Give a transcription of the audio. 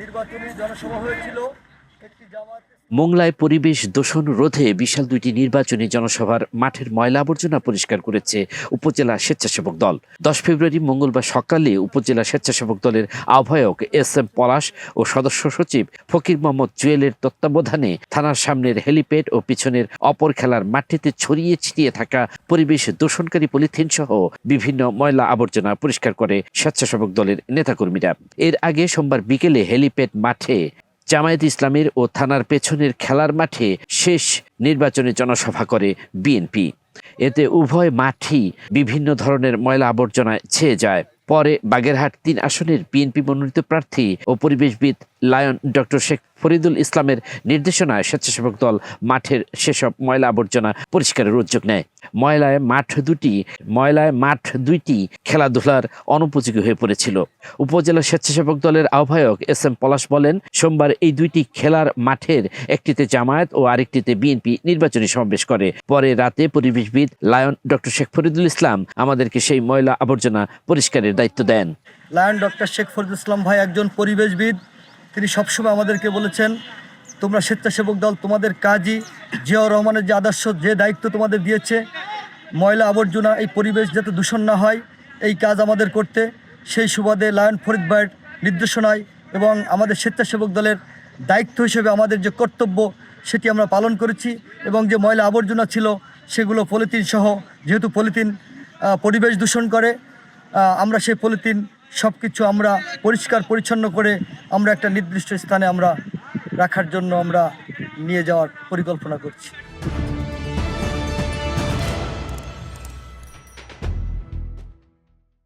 নির্বাচনী জনসভা হয়েছিল একটি জামাত। মোংলায় পরিবেশ দূষণ রোধে বিশাল দুইটি নির্বাচনী জনসভার মাঠের ময়লা আবর্জনা পরিষ্কার করেছে উপজেলা স্বেচ্ছাসেবক দল। 10 ফেব্রুয়ারি মঙ্গলবার সকালে উপজেলা স্বেচ্ছাসেবক দলের আহ্বায়ক এস.এম. পলাশ ও সদস্য সচিব ফকির মোহাম্মদ জুয়েলের তত্ত্বাবধানে থানার সামনের হেলিপ্যাড ও পিছনের অপর খেলার মাঠটিতে ছড়িয়ে ছিটিয়ে থাকা পরিবেশ দূষণকারী পলিথিন সহ বিভিন্ন ময়লা আবর্জনা পরিষ্কার করে স্বেচ্ছাসেবক দলের নেতাকর্মীরা। এর আগে সোমবার বিকেলে হেলিপ্যাড মাঠে জামায়াত ইসলামের ও থানার পেছনের খেলার মাঠে শেষ নির্বাচনী জনসভা করে বিএনপি। এতে উভয় মাঠই বিভিন্ন ধরনের ময়লা আবর্জনায় ছেয়ে যায়। পরে বাগেরহাট 3 আসনের বিএনপি মনোনীত প্রার্থী ও পরিবেশবিদ লায়ন ডক্টর শেখ ফরিদুল ইসলামের নির্দেশনায় স্বেচ্ছাসেবক দল মাঠের সেসব ময়লা আবর্জনা পরিষ্কারের উদ্যোগ নেয়। ময়লায় মাঠ দুইটি খেলাধুলার অনুপযোগী হয়ে পড়েছিল। উপজেলা স্বেচ্ছাসেবক দলের আহ্বায়ক এস.এম. পলাশ বলেন, সোমবার এই দুইটি খেলার মাঠের একটিতে জামায়াত ও আরেকটিতে বিএনপি নির্বাচনী সমাবেশ করে। পরে রাতে পরিবেশবিদ লায়ন ডক্টর শেখ ফরিদুল ইসলাম আমাদেরকে সেই ময়লা আবর্জনা পরিষ্কারের দায়িত্ব দেন। লায়ন ডক্টর শেখ ফরিদুল ইসলাম ভাই একজন পরিবেশবিদ। তিনি সবসময় আমাদেরকে বলেছেন, তোমরা স্বেচ্ছাসেবক দল, তোমাদের কাজই জিয়াউর রহমানের যে আদর্শ, যে দায়িত্ব তোমাদের দিয়েছে, ময়লা আবর্জনা এই পরিবেশ যাতে দূষণ না হয় এই কাজ আমাদের করতে। সেই সুবাদে লায়ন ফরিদ ভাইয়ের নির্দেশনায় এবং আমাদের স্বেচ্ছাসেবক দলের দায়িত্ব হিসেবে আমাদের যে কর্তব্য সেটি আমরা পালন করেছি। এবং যে ময়লা আবর্জনা ছিল সেগুলো পলিথিন সহ, যেহেতু পলিথিন পরিবেশ দূষণ করে, আমরা সেই পলিথিন সব কিছু আমরা পরিষ্কার পরিচ্ছন্ন করে আমরা একটা নির্দিষ্ট স্থানে আমরা রাখার জন্য আমরা নিয়ে যাওয়ার পরিকল্পনা করছি।